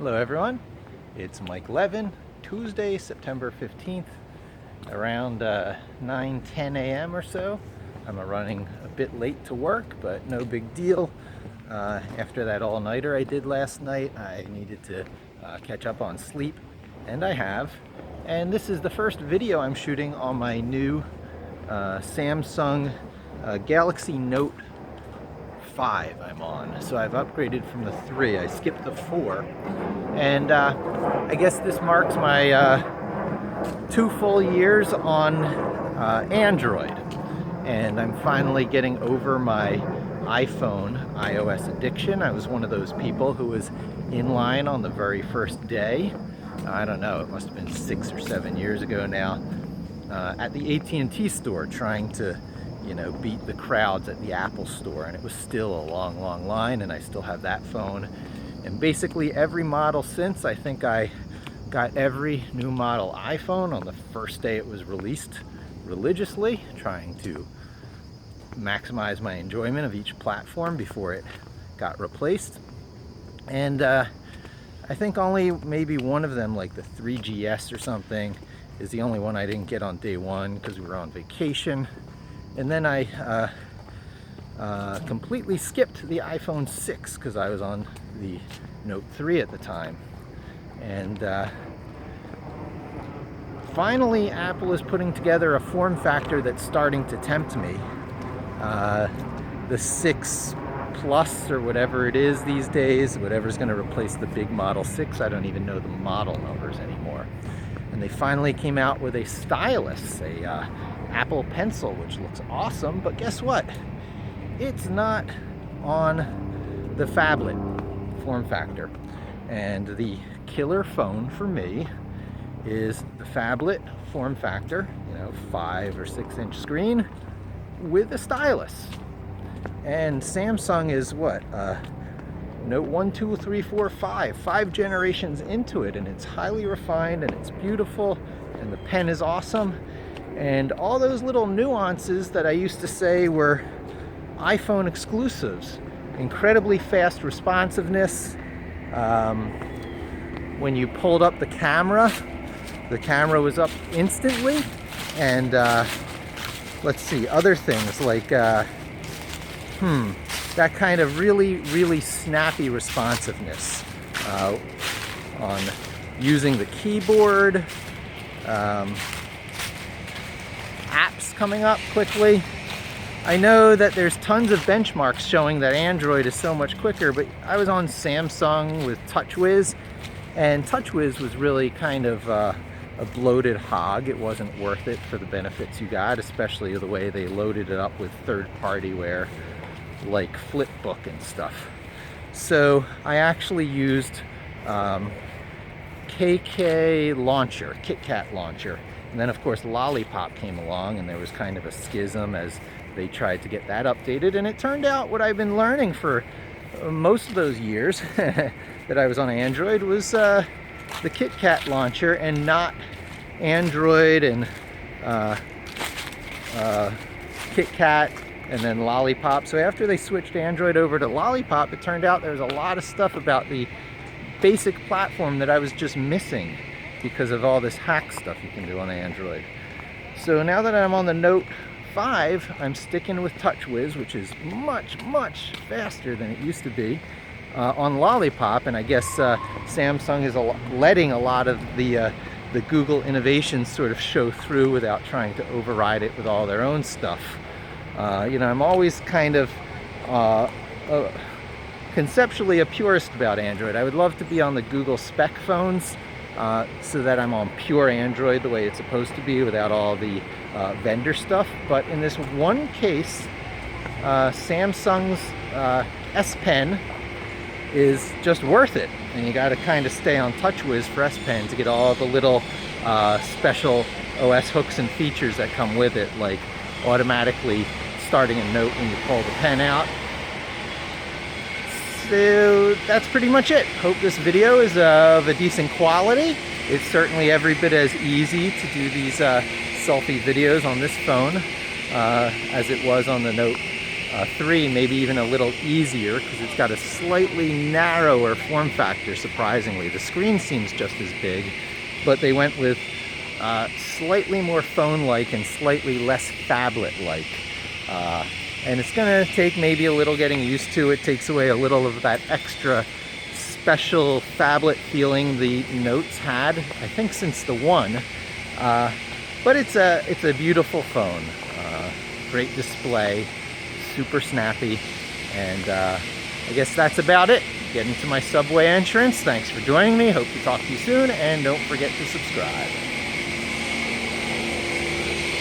Hello everyone, it's Mike Levin, Tuesday, September 15th, around 9:10 a.m. or so. I'm running a bit late to work, but no big deal. After that all-nighter I did last night, I needed to catch up on sleep, and I have. And this is the first video I'm shooting on my new Samsung Galaxy Note 5 I'm on. So I've upgraded from the 3. I skipped the 4. And I guess this marks my 2 full years on Android. And I'm finally getting over my iPhone iOS addiction. I was one of those people who was in line on the very first day. I don't know, it must have been 6 or 7 years ago now, at the AT&T store trying to beat the crowds at the Apple store, and it was still a long line, and I still have that phone. And basically every model since, I think I got every new model iPhone on the first day it was released religiously, trying to maximize my enjoyment of each platform before it got replaced. And I think only maybe one of them, like the 3GS or something, is the only one I didn't get on day one because we were on vacation. And then I completely skipped the iPhone 6 because I was on the Note 3 at the time. And finally, Apple is putting together a form factor that's starting to tempt me. The 6 Plus or whatever it is these days, whatever's going to replace the big Model 6. I don't even know the model numbers anymore. And they finally came out with a stylus, a Apple Pencil, which looks awesome, but guess what? It's not on the phablet form factor. And the killer phone for me is the phablet form factor, 5 or 6 inch screen with a stylus. And Samsung is what? Note 1, 2, 3, 4, 5 generations into it, and it's highly refined and it's beautiful, and the pen is awesome. And all those little nuances that I used to say were iPhone exclusives. Incredibly fast responsiveness. When you pulled up the camera was up instantly. And let's see, other things like that kind of really snappy responsiveness on using the keyboard. Apps coming up quickly. I know that there's tons of benchmarks showing that Android is so much quicker, but I was on Samsung with TouchWiz, and TouchWiz was really kind of a bloated hog. It wasn't worth it for the benefits you got, especially the way they loaded it up with third-partyware like Flipbook and stuff. So I actually used KK Launcher, KitKat Launcher. And then of course Lollipop came along, and there was kind of a schism as they tried to get that updated. And it turned out what I've been learning for most of those years that I was on Android was the KitKat Launcher and not Android and KitKat and then Lollipop. So after they switched Android over to Lollipop, it turned out there was a lot of stuff about the basic platform that I was just missing because of all this hack stuff you can do on Android. So now that I'm on the Note 5, I'm sticking with TouchWiz, which is much faster than it used to be, on Lollipop. And I guess Samsung is letting a lot of the Google innovations sort of show through without trying to override it with all their own stuff. I'm always kind of conceptually a purist about Android. I would love to be on the Google spec phones, so that I'm on pure Android the way it's supposed to be without all the vendor stuff. But in this one case, Samsung's S Pen is just worth it. And you got to kind of stay on TouchWiz for S Pen to get all the little special OS hooks and features that come with it, like automatically starting a note when you pull the pen out. So that's pretty much it. Hope this video is of a decent quality. It's certainly every bit as easy to do these selfie videos on this phone as it was on the Note 3 maybe even a little easier because it's got a slightly narrower form factor, surprisingly. The screen seems just as big, but they went with slightly more phone-like and slightly less phablet-like. And it's gonna take maybe a little getting used to. It takes away a little of that extra special phablet feeling the Notes had, I think, since the 1. But it's a beautiful phone. Great display, super snappy, and I guess that's about it. Getting to my subway entrance. Thanks for joining me. Hope to talk to you soon, and don't forget to subscribe.